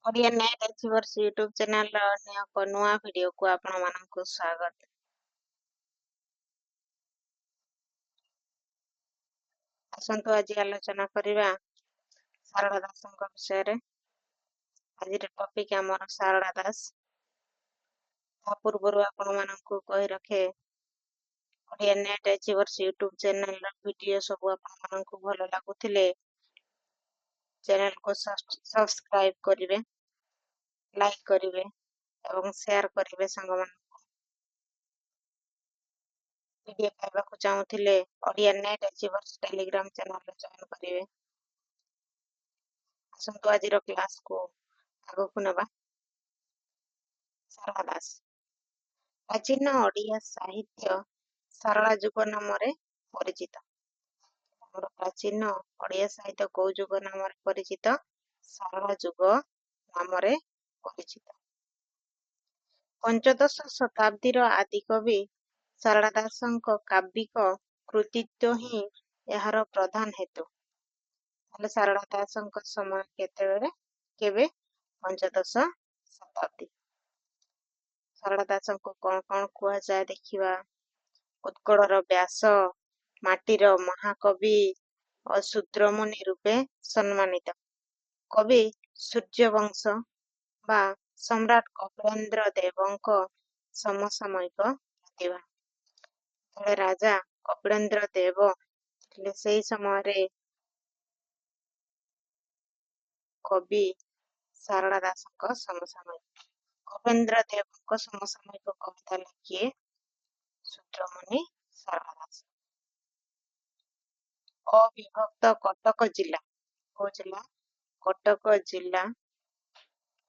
Odia net experts YouTube ଚ୍ୟାନେଲର ଅନ୍ୟ ଏକ ନୂଆ ଭିଡ଼ିଓକୁ ଆପଣମାନଙ୍କୁ ସ୍ୱାଗତ। ଆସନ୍ତୁ ଆଜି ଆଲୋଚନା କରିବା ଶାରଳା ଦାସଙ୍କ ବିଷୟରେ। ଆଜିର ଟପିକ୍ ଆମର ଶାରଳା ଦାସ। ତା ପୂର୍ବରୁ ଆପଣମାନଙ୍କୁ କହି ରଖେ ଓଡ଼ିଆ ନେଟ୍ ଏକ୍ସପର୍ଟସ୍ ୟୁଟ୍ୟୁବ୍ ଚ୍ୟାନେଲର ଭିଡ଼ିଓ ସବୁ ଆପଣମାନଙ୍କୁ ଭଲ ଲାଗୁଥିଲେ ଚ୍ୟାନେଲକୁ ସବସ୍କ୍ରାଇବ୍ କରିବେ, ଲାଇକ୍ କରିବେ ଏବଂ ସେୟାର କରିବେ ସାଙ୍ଗମାନଙ୍କୁ। ଭିଡ଼ିଓ ପାଇବାକୁ ଚାହୁଁଥିଲେ ଓଡ଼ିଆ ନେଟ୍ ଏକ୍ସପର୍ଟସ୍ ଟେଲିଗ୍ରାମ ଚ୍ୟାନେଲରେ ଜଏନ୍ କରିବେ। ଆସନ୍ତୁ ଆଜିର କ୍ଲାସକୁ ଆଗକୁ ନେବା। ଶାରଳା ଦାସ ପ୍ରାଚୀନ ଓଡ଼ିଆ ସାହିତ୍ୟ ଶାରଳା ଯୁଗ ନାମରେ ପରିଚିତ। ଆମର ପ୍ରାଚୀନ ଓଡ଼ିଆ ସାହିତ୍ୟ କୋଉ ଯୁଗ ନାମରେ ପରିଚିତ? ଶାରଳା ଯୁଗ ନାମରେ ପରିଚିତ। ପଞ୍ଚଦଶ ଶତାବ୍ଦୀର ଆଦିକବି ଶାରଳା ଦାସଙ୍କ କାବ୍ୟିକ କୃତିତ୍ୱ ହିଁ ଏହାର ପ୍ରଧାନ ହେତୁ। ତାହେଲେ ଶାରଳା ଦାସଙ୍କ ସମୟ କେବେ? ପଞ୍ଚଦଶ ଶତାବ୍ଦୀ। ଶାରଳା ଦାସଙ୍କୁ କଣ କୁହାଯାଏ ଦେଖିବା। ଉତ୍କଳର ବ୍ୟାସ, ମାଟିର ମହାକବି ଓ ଶୂଦ୍ରମୁନି ରୂପେ ସମ୍ମାନିତ। କବି ସୂର୍ଯ୍ୟବଂଶ ବା ସମ୍ରାଟ କପିଳେନ୍ଦ୍ର ଦେବଙ୍କ ସମସାମୟିକ ପ୍ରତିଭା। ଯେତେବେଳେ ରାଜା କପିଳେନ୍ଦ୍ର ଦେବ ଥିଲେ ସେହି ସମୟରେ କବି ଶାରଳା ଦାସଙ୍କ ସମସାମୟିକ। କପିଳେନ୍ଦ୍ର ଦେବଙ୍କ ସମସାମୟିକ କବିତା ଲେଖିଏ ଶୂଦ୍ରମୁନି ଶାରଳା ଦାସ। ଅବିଭକ୍ତ କଟକ ଜିଲ୍ଲା, କୋଉ ଜିଲ୍ଲା? କଟକ ଜିଲ୍ଲା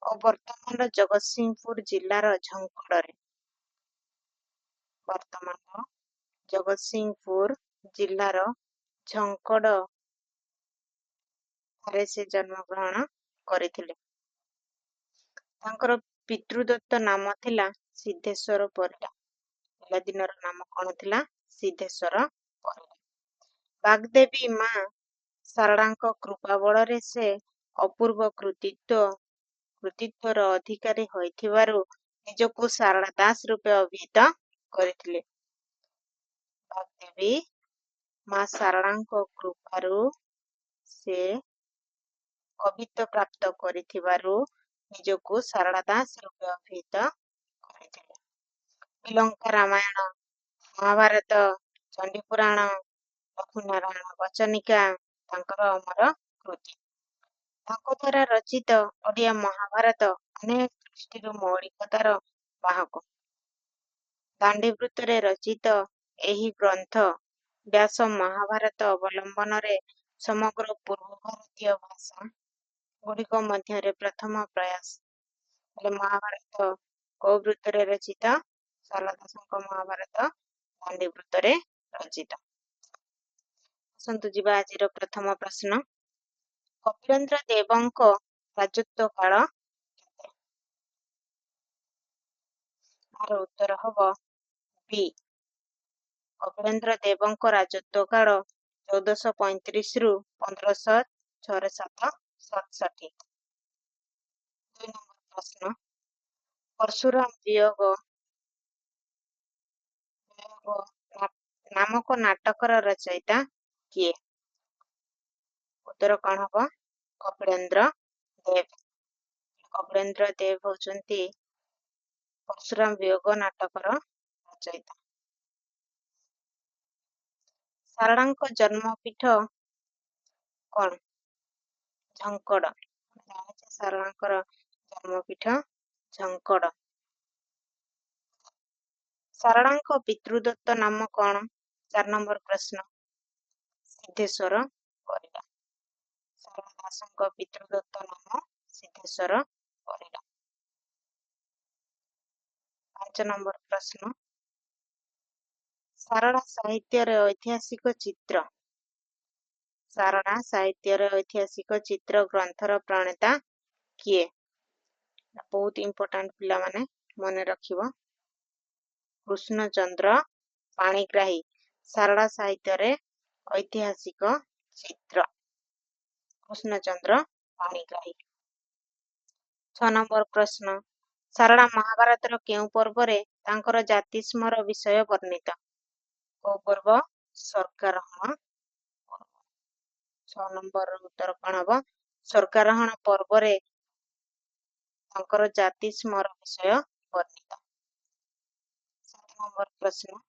ଓ ବର୍ତ୍ତମାନର ଜଗତସିଂହପୁର ଜିଲ୍ଲାର ଝଙ୍କଡ଼ରେ। ବର୍ତ୍ତମାନର ଜଗତସିଂହପୁର ଜିଲ୍ଲାର ଝଙ୍କଡ଼ରେ ସେ ଜନ୍ମଗ୍ରହଣ କରିଥିଲେ। ତାଙ୍କର ପିତୃଦତ୍ତ ନାମ ଥିଲା ସିଦ୍ଧେଶ୍ୱର ପରିଡ଼ା। ପିଲାଦିନର ନାମ କଣ ଥିଲା? ସିଦ୍ଧେଶ୍ୱର ପରିଡ଼ା। ବାଗ୍ଦେବୀ ମା ଶାରଳାଙ୍କ କୃପା ବଳରେ ସେ ଅପୂର୍ବ କୃତିତ୍ୱର ଅଧିକାରୀ ହୋଇଥିବାରୁ ନିଜକୁ ଶାରଳା ଦାସ ରୂପେ ଅଭିହିତ କରିଥିଲେ। ବାଗ୍ଦେବୀ ମା ଶାରଳାଙ୍କ କୃପାରୁ ସେ କବିତ୍ୱ ପ୍ରାପ୍ତ କରିଥିବାରୁ ନିଜକୁ ଶାରଳା ଦାସ ରୂପେ ଅଭିହିତ କରିଥିଲେ। ବିଲଙ୍କା ରାମାୟଣ, ମହାଭାରତ, ଚଣ୍ଡୀପୁରାଣ, ଲକ୍ଷ୍ମୀନାରାୟଣ ବଚନିକା ତାଙ୍କର ଅମର କୃତି। ତାଙ୍କ ଦ୍ୱାରା ରଚିତ ଓଡ଼ିଆ ମହାଭାରତ ଅନେକ ଦୃଷ୍ଟିରୁ ମୌଳିକତାର ବାହକ। ଦାଣ୍ଡିବୃତ୍ତରେ ରଚିତ ଏହି ଗ୍ରନ୍ଥ ବ୍ୟାସ ମହାଭାରତ ଅବଲମ୍ବନରେ ସମଗ୍ର ପୂର୍ବ ଭାରତୀୟ ଭାଷା ଗୁଡ଼ିକ ମଧ୍ୟରେ ପ୍ରଥମ ପ୍ରୟାସ। ହେଲେ ମହାଭାରତ କୋଉ ବୃତ୍ତରେ ରଚିତ? ଶାରଳା ଦାସଙ୍କ ମହାଭାରତ ଦାଣ୍ଡିବୃତ୍ତରେ ରଚିତ। ଆସନ୍ତୁ ଯିବା ଆଜିର ପ୍ରଥମ ପ୍ରଶ୍ନ। କପିଳେନ୍ଦ୍ର ଦେବଙ୍କ ରାଜତ୍ୱ କାଳ କେତେ? ତାର ଉତ୍ତର ହବ ବି। କପିଳେନ୍ଦ୍ର ଦେବଙ୍କ ରାଜତ୍ୱ କାଳ 1435 ରୁ 1567। 2 ନମ୍ବର ପ୍ରଶ୍ନ। ପରଶୁରାମ ବିୟୋଗ ନାମକ ନାଟକର ରଚୟିତା କିଏ? ଉତ୍ତର କଣ ହବ? କପିଳେନ୍ଦ୍ର ଦେବ। କପିଳେନ୍ଦ୍ର ଦେବ ହଉଛନ୍ତି ପରଶୁରାମ ବିୟୋଗ ନାଟକର ରଚୟିତା। ଶାରଳାଙ୍କ ଜନ୍ମପୀଠ କଣ? ଝଙ୍କଡ଼। ଜାଣିଛେ ଶାରଳାଙ୍କର ଜନ୍ମପୀଠ ଝଙ୍କଡ଼। ଶାରଳାଙ୍କ ପିତୃଦତ୍ତ ନାମ କଣ? 4 ନମ୍ବର ପ୍ରଶ୍ନ। ସିଦ୍ଧେଶ୍ୱର ପରିଡ଼ା। ଶାରଳା ଦାସଙ୍କ ପିତୃଦତ୍ତ ନାମ ସିଦ୍ଧେଶ୍ୱର ପରିଡ଼ା। 5 ନମ୍ବର ପ୍ରଶ୍ନ। ଶାରଳା ସାହିତ୍ୟରେ ଐତିହାସିକ ଚିତ୍ର। ଶାରଳା ସାହିତ୍ୟରେ ଐତିହାସିକ ଚିତ୍ର ଗ୍ରନ୍ଥର ପ୍ରଣେତା କିଏ? ବହୁତ ଇମ୍ପୋର୍ଟାଣ୍ଟ ପିଲାମାନେ ମନେ ରଖିବ। କୃଷ୍ଣଚନ୍ଦ୍ର ପାଣିଗ୍ରାହୀ। ଶାରଳା ସାହିତ୍ୟରେ ଐତିହାସିକ ଚିତ୍ର କୃଷ୍ଣଚନ୍ଦ୍ର ପାଣିଗ୍ରାହୀ। 6 ନମ୍ବର ପ୍ରଶ୍ନ ସାରଳା ମହାଭାରତର କେଉଁ ପର୍ବରେ ତାଙ୍କର ଜାତିସ୍ମର ବିଷୟ ବର୍ଣ୍ଣିତ? କୋଉ ପର୍ବ? ସ୍ୱର୍ଗାରୋହଣ ପର୍ବ। 6 ନମ୍ବରର ଉତ୍ତର କଣ ହବ? ସ୍ୱର୍ଗାରୋହଣ ପର୍ବରେ ତାଙ୍କର ଜାତିସ୍ମର ବିଷୟ ବର୍ଣ୍ଣିତ। 7 ନମ୍ବର ପ୍ରଶ୍ନ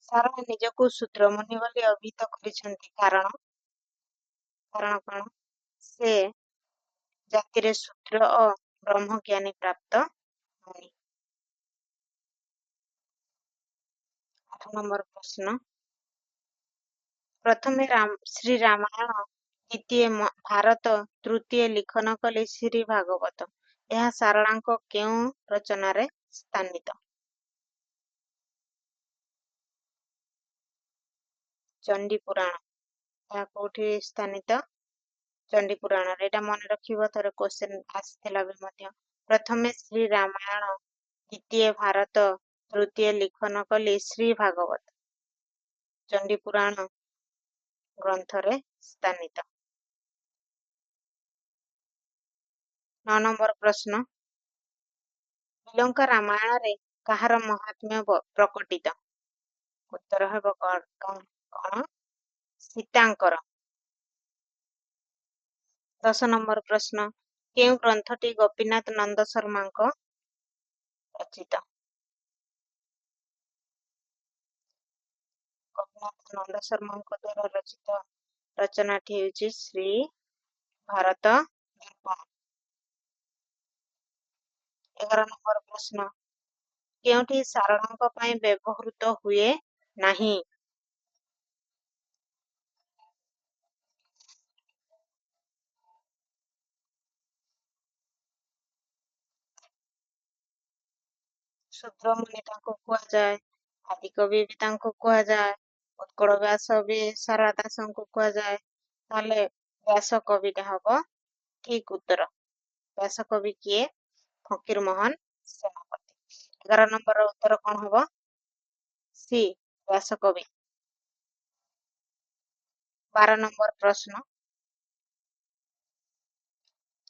ସାରଳା ନିଜକୁ ଶୂଦ୍ରମୁନି ବୋଲି ଅଭିହିତ କରିଛନ୍ତି କାରଣ କଣ? ସେ ଜାତିରେ ଶୂଦ୍ର ଓ ବ୍ରହ୍ମଜ୍ଞାନୀ ପ୍ରାପ୍ତ ମୁନି। 8 ନମ୍ବର ପ୍ରଶ୍ନ ପ୍ରଥମେ ଶ୍ରୀ ରାମାୟଣ, ଦ୍ୱିତୀୟ ଭାରତ, ତୃତୀୟ ଲିଖନ କଲେ ଶ୍ରୀ ଭାଗବତ। ଏହା ସାରଳାଙ୍କ କେଉଁ ରଚନାରେ ସ୍ଥାନିତ? ଚଣ୍ଡୀ ପୁରାଣ। ଏହା କୋଉଠି ସ୍ଥାନିତ? ଚଣ୍ଡୀ ପୁରାଣରେ। ଏଇଟା ମନେ ରଖିବ, ଥରେ କ୍ୱେଶ୍ଚେନ୍ ଆସିଥିଲା ବି ମଧ୍ୟ। ପ୍ରଥମେ ଶ୍ରୀ ରାମାୟଣ, ଦ୍ୱିତୀୟ ଭାରତ, ତୃତୀୟ ଲିଖନ କଲି ଶ୍ରୀ ଭାଗବତ। ଚଣ୍ଡୀ ପୁରାଣ ଗ୍ରନ୍ଥରେ ସ୍ଥାନିତ। 9 ନମ୍ବର ପ୍ରଶ୍ନ ଶ୍ରୀଲଙ୍କା ରାମାୟଣରେ କାହାର ମହାତ୍ମ୍ୟ ପ୍ରକଟିତ? ଉତ୍ତର ହେବ କଣ? ସୀତାଙ୍କର। 10 ନମ୍ବର ପ୍ରଶ୍ନ କେଉଁ ଗ୍ରନ୍ଥଟି ଗୋପୀନାଥ ନନ୍ଦ ଶର୍ମାଙ୍କ ରଚିତ? ଗୋପୀନାଥ ନନ୍ଦ ଶର୍ମାଙ୍କ ଦ୍ୱାରା ରଚିତ ରଚନାଟି ହେଉଛି ଶ୍ରୀ ଭାରତ ଦର୍ପଣ। 11 ନମ୍ବର ପ୍ରଶ୍ନ କେଉଁଠି ସାରଳାଙ୍କ ପାଇଁ ବ୍ୟବହୃତ ହୁଏ ନାହିଁ? ଶୂଦ୍ରମୁନି ତାଙ୍କୁ କୁହାଯାଏ, ଆଦିକବି ବି ତାଙ୍କୁ କୁହାଯାଏ, ଉତ୍କଳ ବ୍ୟାସ ବି ସାରଳା ଦାସଙ୍କୁ କୁହାଯାଏ। ତାହେଲେ ବ୍ୟାସ କବିଟା ହବ ଠିକ ଉତ୍ତର। ବ୍ୟାସ କବି କିଏ? ଫକୀର ମୋହନ ସେନାପତି। 11 ନମ୍ବର ଉତ୍ତର କଣ ହବ? ସି ବ୍ୟାସ କବି। 12 ନମ୍ବର ପ୍ରଶ୍ନ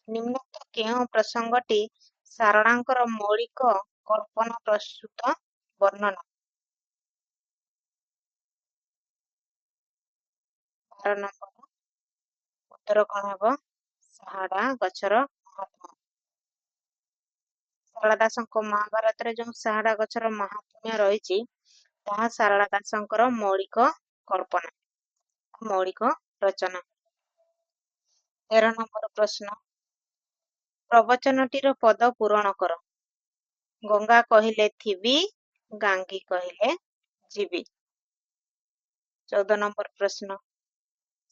ନିମ୍ନୋକ୍ତ କେଉଁ ପ୍ରସଙ୍ଗଟି ସାରଳାଙ୍କର ମୌଳିକ କଳ୍ପନା ପ୍ରସ୍ତୁତ ବର୍ଣ୍ଣନା? 12 ନମ୍ବର ଉତ୍ତର କଣ ହେବ? ଶାରଳା ଗଛର ମହାତ୍ମ୍ୟ। ଶାରଳା ଦାସଙ୍କ ମହାଭାରତରେ ଯେଉଁ ଶାରଳା ଗଛର ମହାତ୍ମ୍ୟ ରହିଛି ତାହା ଶାରଳା ଦାସଙ୍କର ମୌଳିକ କଳ୍ପନା, ମୌଳିକ ରଚନା। 13 ନମ୍ବର ପ୍ରଶ୍ନ ପ୍ରବଚନଟିର ପଦ ପୂରଣ କର। ଗଙ୍ଗା କହିଲେ ଥିବି, ଗାଙ୍ଗୀ କହିଲେ ଯିବି। 14 ନମ୍ବର ପ୍ରଶ୍ନ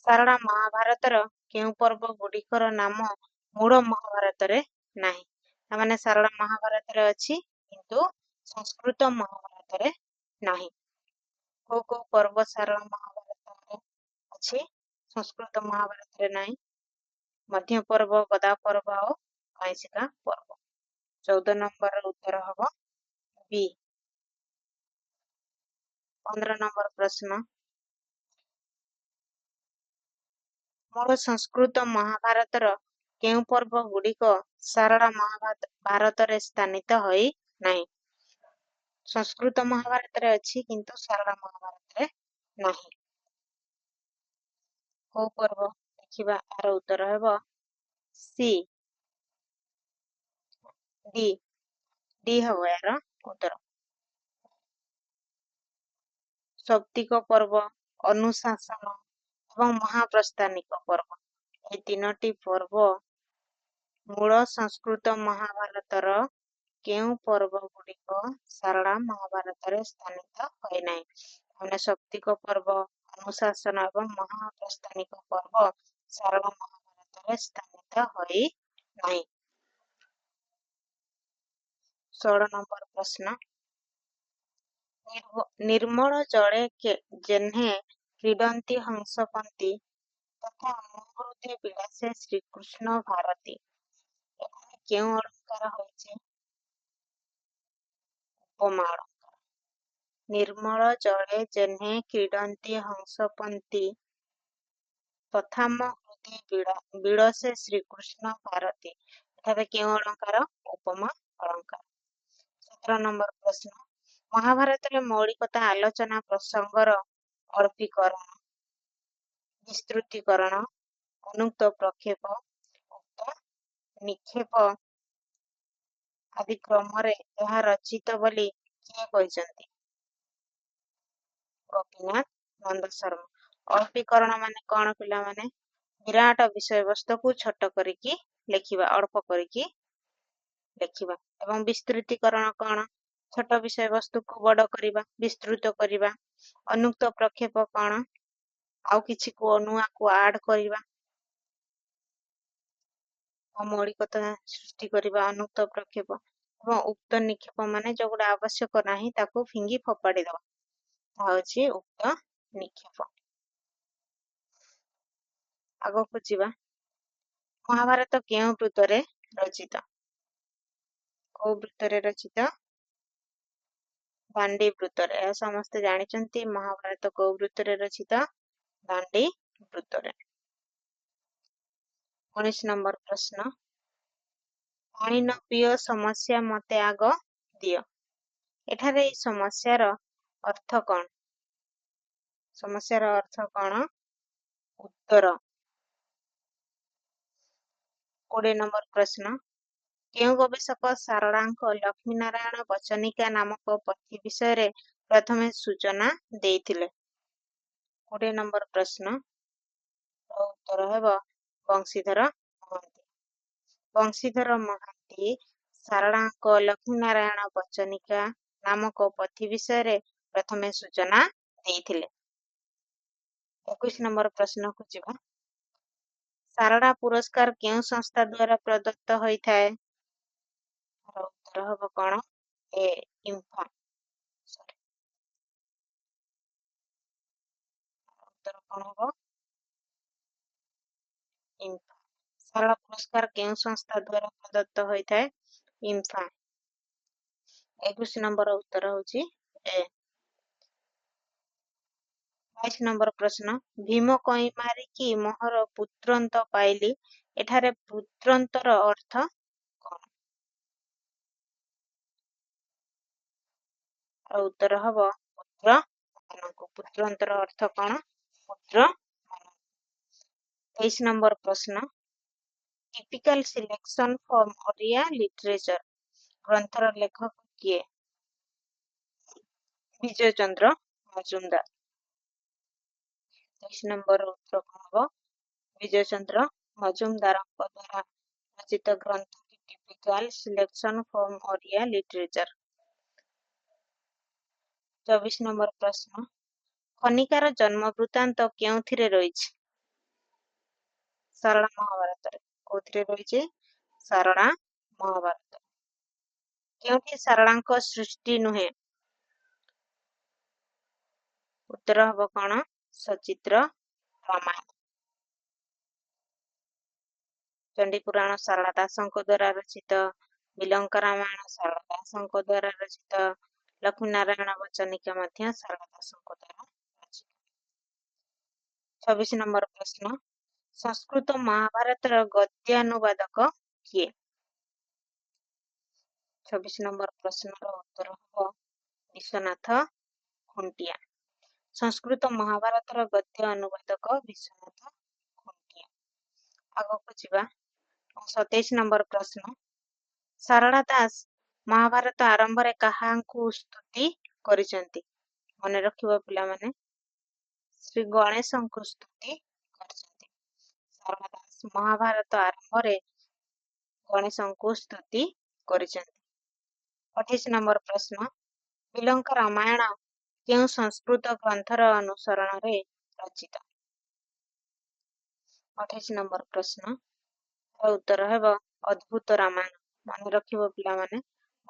ସାରଳା ମହାଭାରତର କେଉଁ ପର୍ବ ଗୁଡ଼ିକର ନାମ ମୂଳ ମହାଭାରତରେ ନାହିଁ? ତାମାନେ ସାରଳା ମହାଭାରତରେ ଅଛି କିନ୍ତୁ ସଂସ୍କୃତ ମହାଭାରତରେ ନାହିଁ। କୋଉ କୋଉ ପର୍ବ ସାରଳା ମହାଭାରତରେ ଅଛି, ସଂସ୍କୃତ ମହାଭାରତରେ ନାହିଁ? ମଧ୍ୟ ପର୍ବ, ଗଦା ପର୍ବ ଓ କୈସିକା ପର୍ବ। 14 ନମ୍ବର ଉତ୍ତର ହବ ବି। 15 ନମ୍ବର ପ୍ରଶ୍ନ ମୂଳ ସଂସ୍କୃତ ମହାଭାରତର କେଉଁ ପର୍ବ ଗୁଡ଼ିକ ସାରଳା ମହାଭାରତରେ ସ୍ଥାନିତ ହୋଇ ନାହିଁ? ସଂସ୍କୃତ ମହାଭାରତରେ ଅଛି କିନ୍ତୁ ସାରଳା ମହାଭାରତରେ ନାହିଁ। କୋଉ ପର୍ବ ଦେଖିବା? ଆର ଉତ୍ତର ହେବ ସି ଡି ହବ ଏହାର ଉତ୍ତର। ସୌପ୍ତିକ ପର୍ବ, ଅନୁଶାସନ ଏବଂ ମହାପ୍ରସ୍ଥାନିକ ପର୍ବ ଏହି ତିନୋଟି ପର୍ବ ମୂଳ ସଂସ୍କୃତ ମହାଭାରତର କେଉଁ ପର୍ବ ଗୁଡ଼ିକ ସାରଳା ମହାଭାରତରେ ସ୍ଥାନିତ ହୋଇନାହିଁ? ମାନେ ସୌପ୍ତିକ ପର୍ବ, ଅନୁଶାସନ ଏବଂ ମହାପ୍ରସ୍ଥାନିକ ପର୍ବ ସାରଳା ମହାଭାରତରେ ସ୍ଥାନିତ ହୋଇ ନାହିଁ। 16 ନମ୍ବର ପ୍ରଶ୍ନ ନିର୍ମଳ ଜଳେ ଯେହ୍ନେ କ୍ରୀଡ଼ନ୍ତି ହଂସପନ୍ତି ତଥା ମୁହୂର୍ତ୍ତେ ବିଳାସେ ଶ୍ରୀକୃଷ୍ଣ ଭାରତୀ। ଏଠାରେ କେଉଁ ଅଳଙ୍କାର ହୋଇଛି? ଉପମା ଅଳଙ୍କାର। ନିର୍ମଳ ଜଳେ ଯେହ୍ନେ କ୍ରୀଡ଼ନ୍ତି ହଂସପନ୍ତି ତଥା ମୁହୂର୍ତ୍ତେ ବିଳାସେ ଶ୍ରୀକୃଷ୍ଣ ଭାରତୀ। ଏଠାରେ କେଉଁ ଅଳଙ୍କାର? ଉପମା ଅଳଙ୍କାର। 17 ନମ୍ବର ପ୍ରଶ୍ନ, ମହାଭାରତରେ ମୌଳିକତା ଆଲୋଚନା ପ୍ରସଙ୍ଗର ଅଳ୍ପୀକରଣ, ବିସ୍ତୃତୀକରଣ, ଅନୁକ୍ତ ପ୍ରକ୍ଷେପ, ଉକ୍ତ ନିକ୍ଷେପ ଆଦି କ୍ରମରେ ଏହା ରଚିତ ବୋଲି କିଏ କହିଛନ୍ତି? ଗୋପୀନାଥ ନନ୍ଦ ଶର୍ମା। ଅଳ୍ପୀକରଣ ମାନେ କଣ ପିଲାମାନେ? ବିରାଟ ବିଷୟବସ୍ତୁକୁ ଛୋଟ କରିକି ଲେଖିବା, ଅଳ୍ପ କରିକି ଲେଖିବା। ଏବଂ ବିସ୍ତୃତୀକରଣ କଣ? ଛୋଟ ବିଷୟବସ୍ତୁକୁ ବଡ଼ କରିବା, ବିସ୍ତୃତ କରିବା। ଅନୁକ୍ତ ପ୍ରକ୍ଷେପ କଣ? ଆଉ କିଛିକୁ ନୂଆକୁ ଆଡ୍ କରିବା, ମୌଳିକତା ସୃଷ୍ଟି କରିବା ଅନୁକ୍ତ ପ୍ରକ୍ଷେପ। ଏବଂ ଉକ୍ତ ନିକ୍ଷେପ ମାନେ ଯୋଉଗୁଡ଼ା ଆବଶ୍ୟକ ନାହିଁ ତାକୁ ଫିଙ୍ଗି ଫୋପାଡ଼ି ଦେବା, ତାହା ହେଉଛି ଉକ୍ତ ନିକ୍ଷେପ। ଆଗକୁ ଯିବା, ମହାଭାରତ କେଉଁ ବୃତ୍ତରେ ରଚିତ? କୋଉ ବୃତ୍ତରେ ରଚିତ? ଦାଣ୍ଡି ବୃତ୍ତରେ। ଏହା ସମସ୍ତେ ଜାଣିଛନ୍ତି। ମହାଭାରତ କୋଉ ବୃତ୍ତରେ ରଚିତ? ଦାଣ୍ଡି ବୃତ୍ତରେ। 19 ନମ୍ବର ପ୍ରଶ୍ନ, ପାଣିନ-ପ୍ରିୟ ସମସ୍ୟା ମତେ ଆଗ ଦିଅ। ଏଠାରେ ଏହି ସମସ୍ୟାର ଅର୍ଥ କଣ? ସମସ୍ୟାର ଅର୍ଥ କଣ? ଉତ୍ତର। 20 ନମ୍ବର ପ୍ରଶ୍ନ, କେଉଁ ଗବେଷକ ଶାରଳାଙ୍କ ଲକ୍ଷ୍ମୀନାରାୟଣ ବଚନିକା ନାମକ ପୋଥି ବିଷୟରେ ପ୍ରଥମେ ସୂଚନା ଦେଇଥିଲେ? 20 ନମ୍ବର ପ୍ରଶ୍ନ, ଉତ୍ତର ହେବ ବଂଶୀଧର ମହାନ୍ତି। ବଂଶୀଧର ମହାନ୍ତି ଶାରଳାଙ୍କ ଲକ୍ଷ୍ମୀନାରାୟଣ ବଚନିକା ନାମକ ପୋଥି ବିଷୟରେ ପ୍ରଥମେ ସୂଚନା ଦେଇଥିଲେ। 21 ନମ୍ବର ପ୍ରଶ୍ନକୁ ଯିବା, ଶାରଳା ପୁରସ୍କାର କେଉଁ ସଂସ୍ଥା ଦ୍ୱାରା ପ୍ରଦତ୍ତ ହୋଇଥାଏ? ଉତ୍ତର ହେବ କଣ? ଏ ଇମ୍ଫା। ଉତ୍ତର କଣ ହେବ? ଇମ୍ଫା। ଶାରଳା ପୁରସ୍କାର କେଉଁ ସଂସ୍ଥା ଦ୍ୱାରା ପ୍ରଦତ୍ତ ହୋଇଥାଏ? ଇମ୍ଫା। 21 ନମ୍ବର ଉତ୍ତର ହେଉଛି ଏ। 22 ନମ୍ବର ପ୍ରଶ୍ନ, ଭୀମ କଇଁ ମାରିକି ମୋହର ପୁତ୍ରନ୍ତ ପାଇଲି। ଏଠାରେ ପୁତ୍ରନ୍ତର ଅର୍ଥ କଣ? ଆଉ ଉତ୍ତର ହେବ ପୁତ୍ର ମାନଙ୍କୁ। ପୁତ୍ରନ୍ତର ଅର୍ଥ କଣ? ପୁତ୍ର ମାନଙ୍କୁ। 23 ନମ୍ବର ପ୍ରଶ୍ନ, typical selection from Odia literature ଗ୍ରନ୍ଥର ଲେଖକ କିଏ? ବିଜୟ ଚନ୍ଦ୍ର ମଜୁମଦାର। 23 ନମ୍ବର ଉତ୍ତର କଣ ହେବ? ବିଜୟ ଚନ୍ଦ୍ର ମଜୁମଦାରଙ୍କ ଦ୍ୱାରା ରଚିତ ଗ୍ରନ୍ଥ typical selection from Odia literature. 24 number ପ୍ରଶ୍ନ, କନିକାର ଜନ୍ମ ବୃତ୍ତାନ୍ତ କେଉଁଥିରେ ରହିଛି? ଶାରଳା ମହାଭାରତରେ। କୋଉଥିରେ ରହିଛି? ଶାରଳା ମହାଭାରତ। କେଉଁଠି ଶାରଳାଙ୍କ ସୃଷ୍ଟି ନୁହେଁ? ଉତ୍ତର ହେବ କଣ? ସଚିତ୍ର ରାମାୟଣ। ଚଣ୍ଡୀପୁରାଣ ଶାରଳା ଦାସଙ୍କ ଦ୍ୱାରା ରଚିତ। ବିଲଙ୍କା ରାମାୟଣ ଶାରଳା ଦାସଙ୍କ ଦ୍ୱାରା ରଚିତ। ଲକ୍ଷ୍ମୀନାରାୟଣ ବଚନିକା ମଧ୍ୟ ଶାରଳା ଦାସଙ୍କ ଦ୍ୱାରା ରଚିତ। 26 ନମ୍ବର ପ୍ରଶ୍ନ, ସଂସ୍କୃତ ମହାଭାରତର ଗଦ୍ୟାନୁବାଦକ କିଏ? 26 ନମ୍ବର ପ୍ରଶ୍ନର ଉତ୍ତର ହେବ ବିଶ୍ୱନାଥ ଖୁଣ୍ଟିଆ। ସଂସ୍କୃତ ମହାଭାରତର ଗଦ୍ୟ ଅନୁବାଦକ ବିଶ୍ୱନାଥ ଖୁଣ୍ଟିଆ। ଆଗକୁ ଯିବା, 27 ନମ୍ବର ପ୍ରଶ୍ନ, ଶାରଳା ଦାସ ମହାଭାରତ ଆରମ୍ଭରେ କାହାଙ୍କୁ ସ୍ତୁତି କରିଛନ୍ତି? ମନେ ରଖିବ ପିଲାମାନେ, ଶ୍ରୀ ଗଣେଶଙ୍କୁ ସ୍ତୁତି କରିଛନ୍ତି। ଶାରଳା ଦାସ ମହାଭାରତ ଆରମ୍ଭରେ ଗଣେଶଙ୍କୁ ସ୍ତୁତି କରିଛନ୍ତି। 28 ନମ୍ବର ପ୍ରଶ୍ନ, ବିଲଙ୍କା ରାମାୟଣ କେଉଁ ସଂସ୍କୃତ ଗ୍ରନ୍ଥର ଅନୁସରଣରେ ରଚିତ? 28 ନମ୍ବର ପ୍ରଶ୍ନ, ଉତ୍ତର ହେବ ଅଦ୍ଭୁତ ରାମାୟଣ। ମନେ ରଖିବ ପିଲାମାନେ,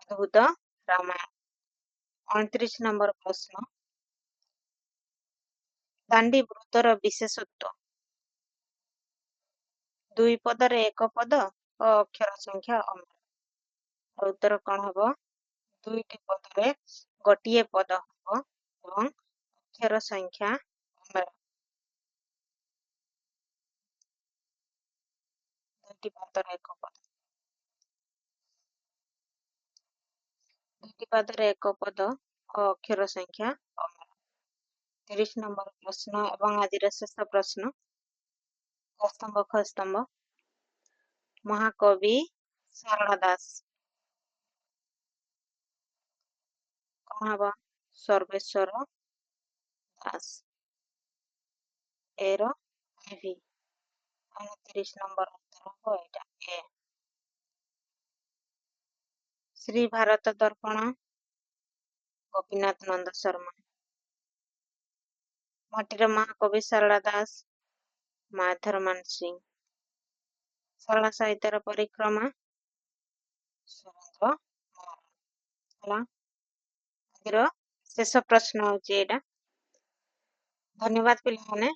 ଅଦ୍ଭୁତ ରାମାୟଣ। 29 ନମ୍ବର ପ୍ରଶ୍ନ, ଦାଣ୍ଡି ବୃତ୍ତର ବିଶେଷତ୍ୱ? ଦୁଇ ପଦରେ ଏକ ପଦ ଓ ଅକ୍ଷର ସଂଖ୍ୟା ଅମେଳ। ଉତ୍ତର କଣ ହେବ? ଦୁଇଟି ପଦରେ ଗୋଟିଏ ପଦ ହେବ ଏବଂ ଅକ୍ଷର ସଂଖ୍ୟା ଅମେଳ। ଦୁଇଟି ପଦରେ ଏକ ପଦ। ଦୁଇଟି ପାଦରେ ଏକ ପଦ ଓ ଅକ୍ଷର ସଂଖ୍ୟା ଅମର। 30 ନମ୍ବର ପ୍ରଶ୍ନ ଏବଂ ଆଜିର ଶେଷ ପ୍ରଶ୍ନ। କ ସ୍ତମ୍ଭ ଖ ସ୍ତମ୍ଭ। ମହାକବି ସାରଳା ଦାସ। କଣ ହବ? ସର୍ବେଶ୍ୱର ଦାସ। ଏର ଆଇଭି। 29 ନମ୍ବର ଉତ୍ତର ହବ ଏଇଟା ଏ। ଶ୍ରୀ ଭାରତ ଦର୍ପଣ ଗୋପୀନାଥ ନନ୍ଦ ଶର୍ମା। ମାଟିର ମହାକବି ସାରଳା ଦାସ ମାଧରମାନ ସିଂ। ସରଳା ସାହିତ୍ୟର ପରିକ୍ରମା ସୁରେନ୍ଦ୍ର ମହାରଣା। ହେଲା, ଆଜିର ଶେଷ ପ୍ରଶ୍ନ ହଉଛି ଏଇଟା। ଧନ୍ୟବାଦ ପିଲାମାନେ।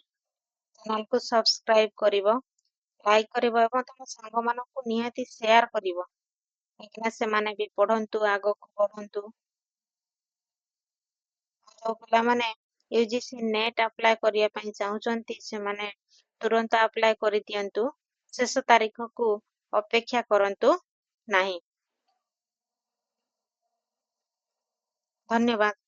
ଚ୍ୟାନେଲକୁ ସବସ୍କ୍ରାଇବ କରିବ, ଲାଇକ୍ କରିବ ଏବଂ ତମ ସାଙ୍ଗମାନଙ୍କୁ ନିହାତି ସେୟାର କରିବ, କାହିଁକିନା ସେମାନେ ବି ପଢନ୍ତୁ, ଆଗକୁ ବଢନ୍ତୁ। ଯୋଉ ପିଲାମାନେ UGC ନେଟ୍ ଆପ୍ଲାଏ କରିବା ପାଇଁ ଚାହୁଁଛନ୍ତି ସେମାନେ ତୁରନ୍ତ ଆପ୍ଲାଏ କରିଦିଅନ୍ତୁ। ଶେଷ ତାରିଖକୁ ଅପେକ୍ଷା କରନ୍ତୁ ନାହିଁ। ଧନ୍ୟବାଦ।